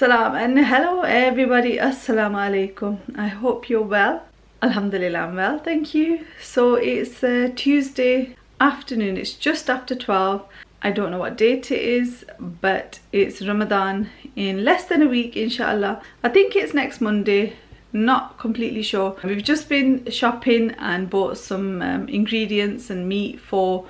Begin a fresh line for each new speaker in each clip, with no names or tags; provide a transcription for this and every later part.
Salam and hello everybody, assalamu alaikum. I hope you're well. Alhamdulillah, I'm well, thank you. So it's Tuesday afternoon, it's just after 12. I don't know what date it is, but it's Ramadan in less than a week, inshallah. I think it's next Monday, not completely sure. We've just been shopping and bought some ingredients and meat for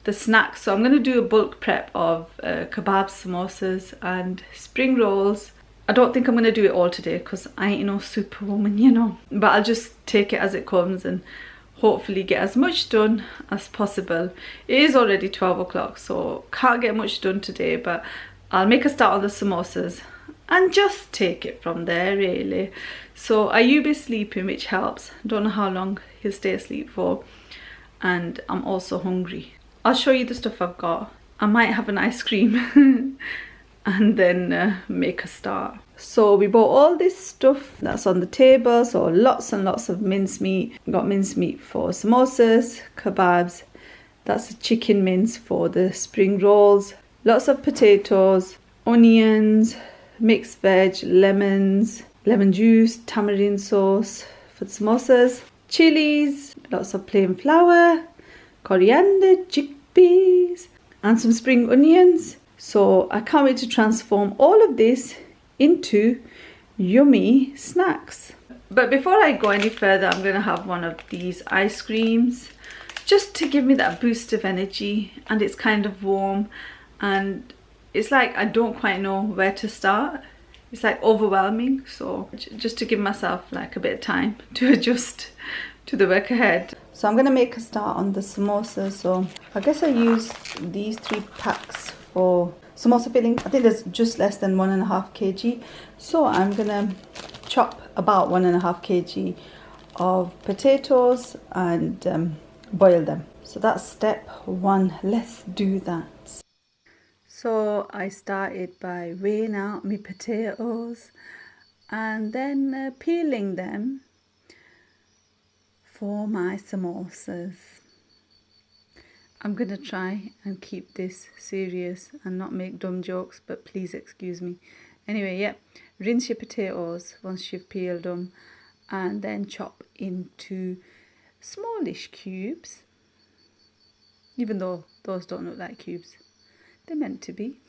the snacks, so I'm going to do a bulk prep of kebabs, samosas and spring rolls. I don't think I'm going to do it all today because I ain't no superwoman, you know, but I'll just take it as it comes and hopefully get as much done as possible. It is already 12 o'clock, so can't get much done today, but I'll make a start on the samosas and just take it from there really. So Ayub is sleeping, which helps. Don't know how long he'll stay asleep for, and I'm also hungry. I'll show you the stuff I've got. I might have an ice cream and then make a start. So we bought all this stuff that's on the table. So lots and lots of mincemeat. We got mincemeat for samosas, kebabs. That's a chicken mince for the spring rolls. Lots of potatoes, onions, mixed veg, lemons, lemon juice, tamarind sauce for the samosas, chilies, lots of plain flour, coriander, chickpeas and some spring onions. So I can't wait to transform all of this into yummy snacks. But before I go any further, I'm going to have one of these ice creams just to give me that boost of energy, and it's kind of warm and it's like I don't quite know where to start. It's like overwhelming, so just to give myself like a bit of time to adjust to the work ahead. So I'm going to make a start on the samosas. So I guess I used these 3 packs for samosa filling. I think there's just less than 1.5 kg. So I'm going to chop about 1.5 kg of potatoes and boil them. So that's step 1. Let's do that. So I started by weighing out my potatoes and then peeling them for my samosas. I'm gonna try and keep this serious and not make dumb jokes, but please excuse me. Anyway, yeah, rinse your potatoes once you've peeled them and then chop into smallish cubes, even though those don't look like cubes. They're meant to be.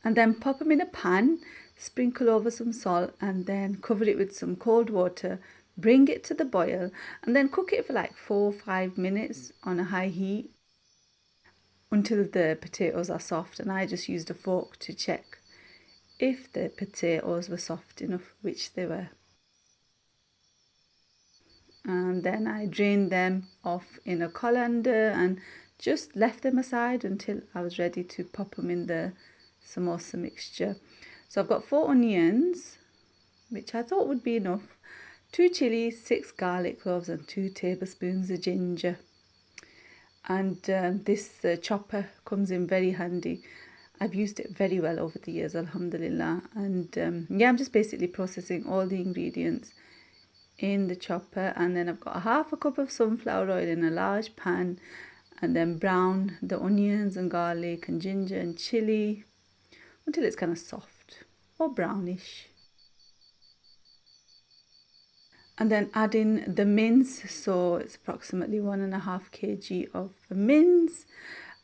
And then pop them in a pan, sprinkle over some salt and then cover it with some cold water, bring it to the boil and then cook it for like 4 or 5 minutes on a high heat until the potatoes are soft. And I just used a fork to check if the potatoes were soft enough, which they were. And then I drained them off in a colander and just left them aside until I was ready to pop them in the samosa mixture. So I've got 4 onions, which I thought would be enough, 2 chilies, 6 garlic cloves and 2 tablespoons of ginger. And this chopper comes in very handy. I've used it very well over the years, alhamdulillah. And yeah, I'm just basically processing all the ingredients in the chopper, and then I've got 1/2 cup of sunflower oil in a large pan, and then brown the onions and garlic and ginger and chili until it's kind of soft or brownish. And then add in the mince. So it's approximately 1.5 kg of mince.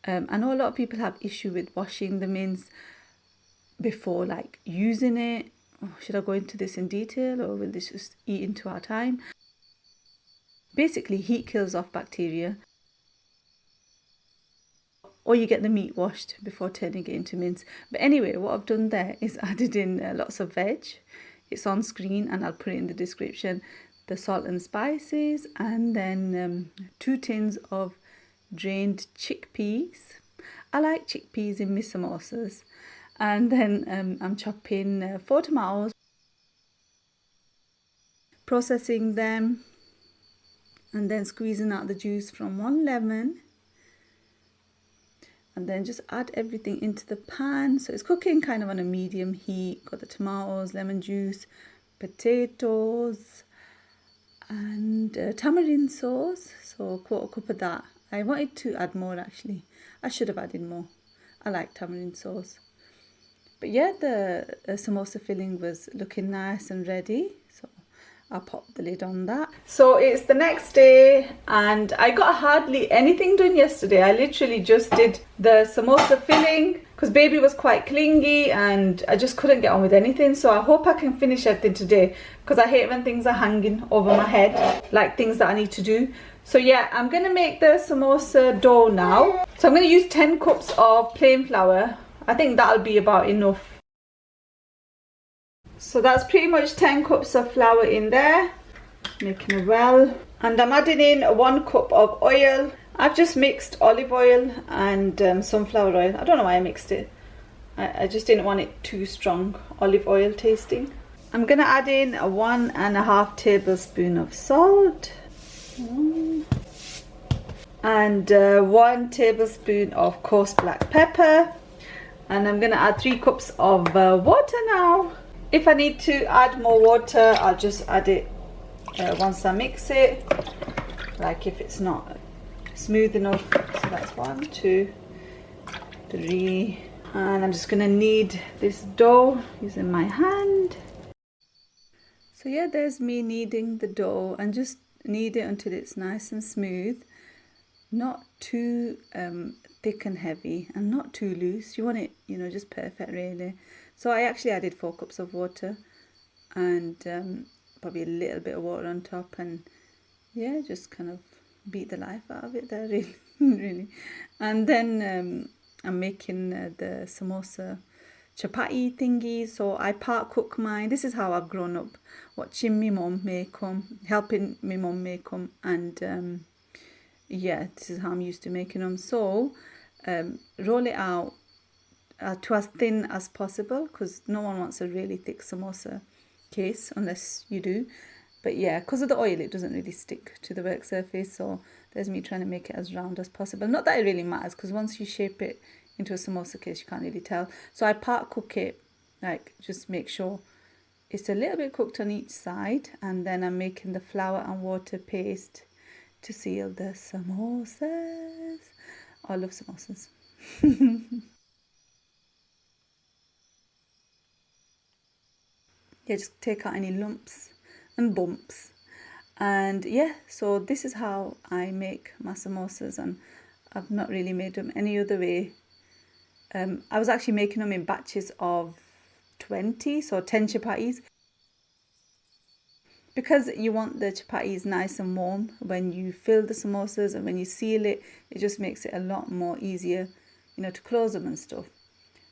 I know a lot of people have issue with washing the mince before like using it. Should I go into this in detail or will this just eat into our time? Basically, heat kills off bacteria. Or you get the meat washed before turning it into mince. But anyway, what I've done there is added in lots of veg. It's on screen and I'll put it in the description. The salt and spices, and then 2 tins of drained chickpeas. I like chickpeas in my samosas. And then I'm chopping 4 tomatoes, processing them, and then squeezing out the juice from 1 lemon. And then just add everything into the pan. So it's cooking kind of on a medium heat. Got the tomatoes, lemon juice, potatoes, and tamarind sauce. So 1/4 cup of that. I wanted to add more actually. I should have added more. I like tamarind sauce. But yeah, the samosa filling was looking nice and ready, so I'll pop the lid on that. So it's the next day and I got hardly anything done yesterday. I literally just did the samosa filling because baby was quite clingy and I just couldn't get on with anything. So I hope I can finish everything today because I hate when things are hanging over my head, like things that I need to do. So yeah, I'm going to make the samosa dough now. So I'm going to use 10 cups of plain flour. I think that'll be about enough. So that's pretty much 10 cups of flour in there, making a well. And I'm adding in 1 cup of oil. I've just mixed olive oil and sunflower oil. I don't know why I mixed it. I just didn't want it too strong, olive oil tasting. I'm gonna add in 1.5 tablespoon of salt. And 1 tablespoon of coarse black pepper. And I'm gonna add 3 cups of water now. If I need to add more water, I'll just add it once I mix it, like if it's not smooth enough. So that's 1, 2, 3, and I'm just gonna knead this dough using my hand. So yeah, there's me kneading the dough, and just knead it until it's nice and smooth, not too thick and heavy and not too loose. You want it, you know, just perfect really. So I actually added 4 cups of water and probably a little bit of water on top, and yeah, just kind of beat the life out of it there really. Really. And then I'm making the samosa chapati thingy. So I part cook mine. This is how I've grown up, watching my mum make them, helping my mum make them, and yeah, this is how I'm used to making them. So roll it out to as thin as possible, because no one wants a really thick samosa case unless you do. But yeah, because of the oil, it doesn't really stick to the work surface. So there's me trying to make it as round as possible. Not that it really matters, because once you shape it into a samosa case, you can't really tell. So I part cook it, like just make sure it's a little bit cooked on each side, and then I'm making the flour and water paste to seal the samosas. Oh, I love samosas. Yeah, just take out any lumps and bumps. And yeah, so this is how I make my samosas, and I've not really made them any other way. I was actually making them in batches of 20, so 10 chapatis, because you want the chapatis nice and warm when you fill the samosas, and when you seal it, it just makes it a lot more easier, you know, to close them and stuff.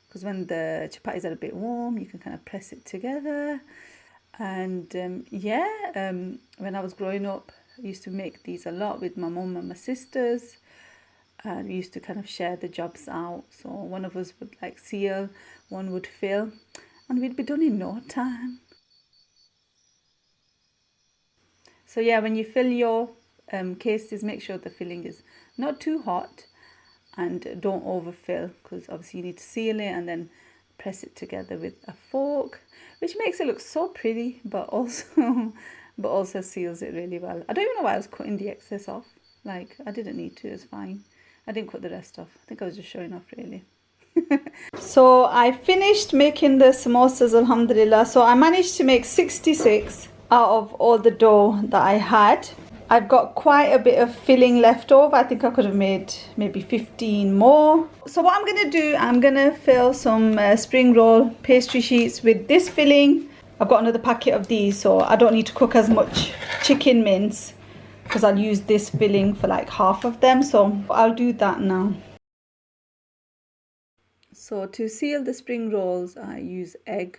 Because when the chapatis are a bit warm, you can kind of press it together. And yeah, when I was growing up, I used to make these a lot with my mum and my sisters. And we used to kind of share the jobs out. So one of us would like seal, one would fill, and we'd be done in no time. So yeah, when you fill your cases, make sure the filling is not too hot, and don't overfill, because obviously you need to seal it and then press it together with a fork, which makes it look so pretty, but also seals it really well. I don't even know why I was cutting the excess off. Like, I didn't need to, it's fine. I didn't cut the rest off. I think I was just showing off really. So I finished making the samosas, alhamdulillah. So I managed to make 66 out of all the dough that I had. I've got quite a bit of filling left over. I think I could have made maybe 15 more. So what I'm going to do, I'm going to fill some spring roll pastry sheets with this filling. I've got another packet of these, so I don't need to cook as much chicken mince, because I'll use this filling for like half of them. So I'll do that now. So to seal the spring rolls, I use egg.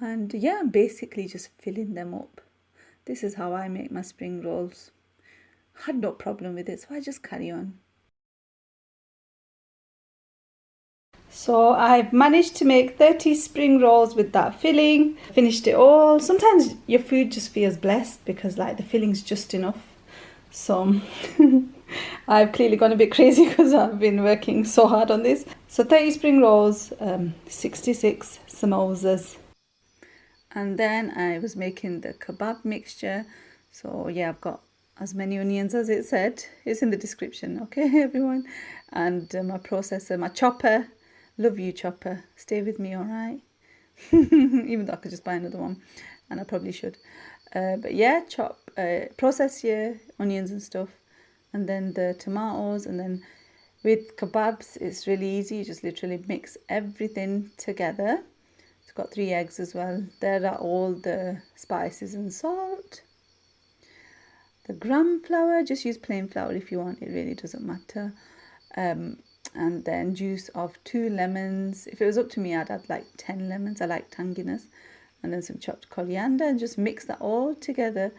And yeah, I'm basically just filling them up. This is how I make my spring rolls. I had no problem with it, so I just carry on. So I've managed to make 30 spring rolls with that filling. Finished it all. Sometimes your food just feels blessed because like the filling's just enough. So I've clearly gone a bit crazy because I've been working so hard on this. So 30 spring rolls, 66 samosas. And then I was making the kebab mixture. So yeah, I've got as many onions as it said. It's in the description, okay everyone. And my processor, my chopper, Love you, chopper. Stay with me, all right? Even though I could just buy another one, and I probably should. But yeah, process your onions and stuff, and then the tomatoes, and then with kebabs, it's really easy. You just literally mix everything together. It's got 3 eggs as well. There are all the spices and salt. The gram flour, just use plain flour if you want. It really doesn't matter. And then juice of 2 lemons. If it was up to me, I'd add like 10 lemons. I like tanginess. And then some chopped coriander, and just mix that all together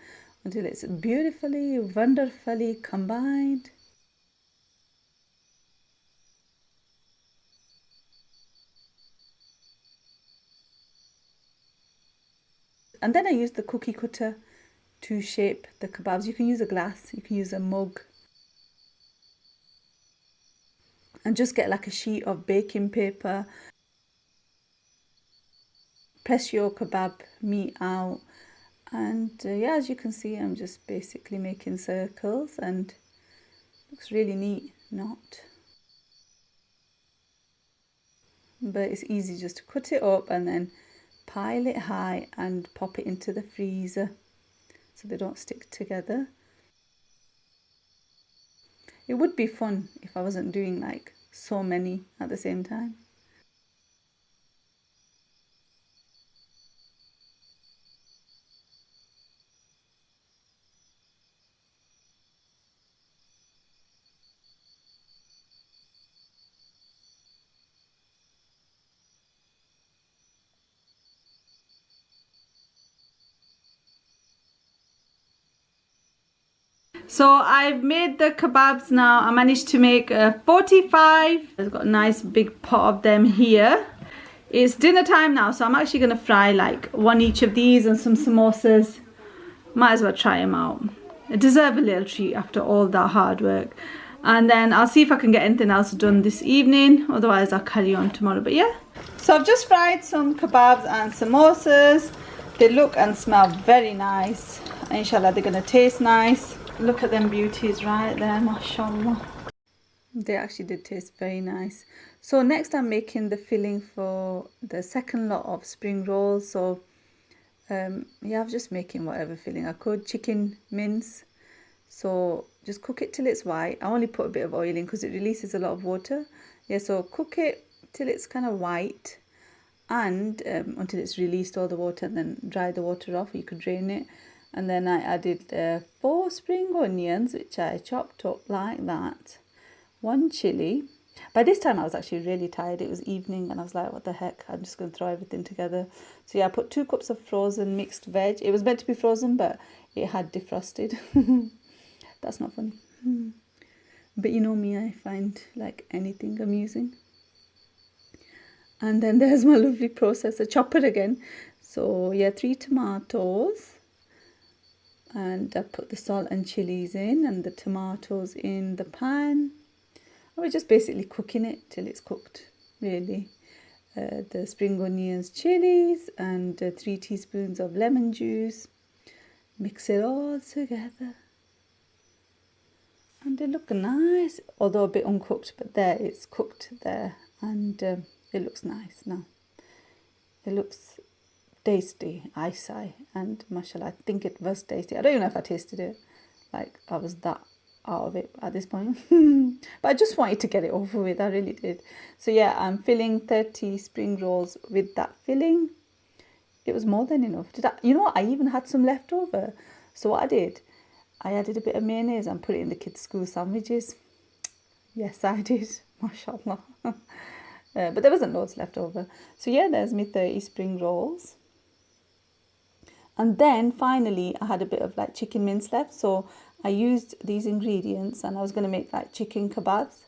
until it's beautifully, wonderfully combined. And then I use the cookie cutter to shape the kebabs. You can use a glass, you can use a mug. And just get like a sheet of baking paper. Press your kebab meat out. And yeah, as you can see, I'm just basically making circles, and looks really neat, not? But it's easy just to cut it up and then pile it high and pop it into the freezer so they don't stick together. It would be fun if I wasn't doing like so many at the same time. So I've made the kebabs now. I managed to make 45. I've got a nice big pot of them here. It's dinner time now, so I'm actually going to fry like one each of these and some samosas. Might as well try them out. I deserve a little treat after all that hard work. And then I'll see if I can get anything else done this evening. Otherwise I'll carry on tomorrow. But yeah. So I've just fried some kebabs and samosas. They look and smell very nice. Inshallah, they're going to taste nice. Look at them beauties right there, mashallah. They actually did taste very nice. So next I'm making the filling for the second lot of spring rolls. So yeah, I'm just making whatever filling I could. Chicken mince. So just cook it till it's white. I only put a bit of oil in because it releases a lot of water. Yeah, so cook it till it's kind of white, and until it's released all the water, and then dry the water off. You could drain it. And then I added 4 spring onions, which I chopped up like that. 1 chilli. By this time I was actually really tired. It was evening and I was like, what the heck, I'm just going to throw everything together. So yeah, I put 2 cups of frozen mixed veg. It was meant to be frozen, but it had defrosted. That's not funny. But you know me, I find like anything amusing. And then there's my lovely processor chopper again. So yeah, 3 tomatoes. And I put the salt and chilies in and the tomatoes in the pan. And we're just basically cooking it till it's cooked, really. The spring onions, chilies, and 3 teaspoons of lemon juice. Mix it all together. And they look nice, although a bit uncooked, but there it's cooked there. And it looks nice now. It looks tasty, I say, and mashallah, I think it was tasty. I don't even know if I tasted it, like I was that out of it at this point. But I just wanted to get it over with, I really did. So yeah, I'm filling 30 spring rolls with that filling. It was more than enough. You know what, I even had some left over. So what I did, I added a bit of mayonnaise and put it in the kids' school sandwiches. Yes, I did, mashallah. But there wasn't loads left over. So yeah, there's me 30 spring rolls. And then finally I had a bit of like chicken mince left, so I used these ingredients and I was going to make like chicken kebabs.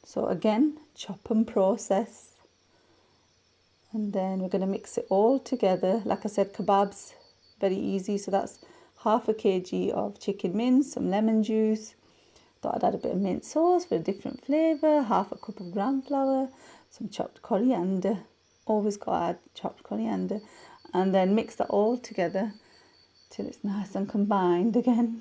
So again, chop and process, and then we're going to mix it all together. Like I said, kebabs, very easy. So that's half a kg of chicken mince, some lemon juice. Thought I'd add a bit of mint sauce for a different flavour, half a cup of gram flour, some chopped coriander. Always got to add chopped coriander. And then mix that all together till it's nice and combined again.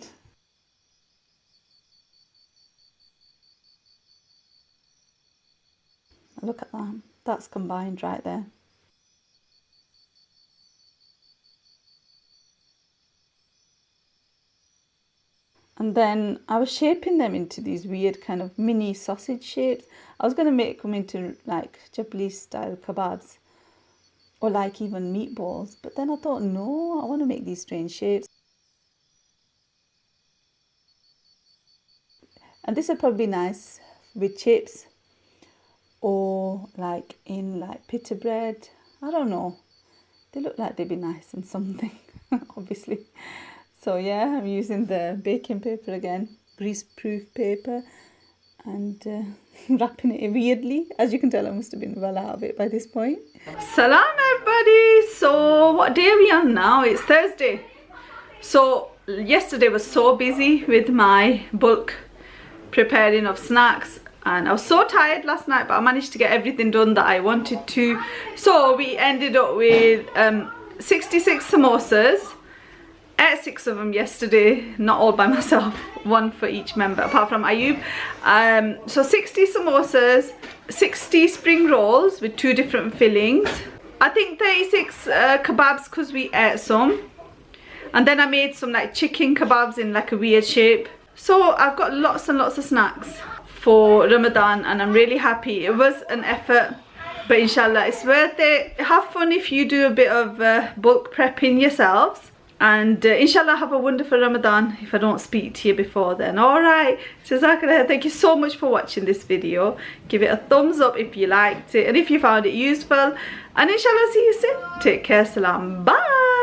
look at that. That's combined right there. And then I was shaping them into these weird kind of mini sausage shapes. I was going to make them into like chapli-style kebabs or like even meatballs. But then I thought, no, I want to make these strange shapes. And this would probably be nice with chips or like in like pita bread. I don't know. They look like they'd be nice in something, obviously. So yeah, I'm using the baking paper again, grease-proof paper, and wrapping it weirdly. As you can tell, I must have been well out of it by this point. Salam everybody! So what day are we on now? It's Thursday. So yesterday was so busy with my bulk preparing of snacks, and I was so tired last night, but I managed to get everything done that I wanted to. So we ended up with 66 samosas. Ate 6 of them yesterday, not all by myself, 1 for each member apart from Ayub. So 60 samosas, 60 spring rolls with 2 different fillings. I think 36 kebabs because we ate some. And then I made some like chicken kebabs in like a weird shape. So I've got lots and lots of snacks for Ramadan and I'm really happy. It was an effort, but inshallah it's worth it. Have fun if you do a bit of bulk prepping yourselves. And inshallah have a wonderful Ramadan if I don't speak to you before then. Alright, Jazakallah, thank you so much for watching this video. Give it a thumbs up if you liked it and if you found it useful. And inshallah see you soon. Take care, salam, bye.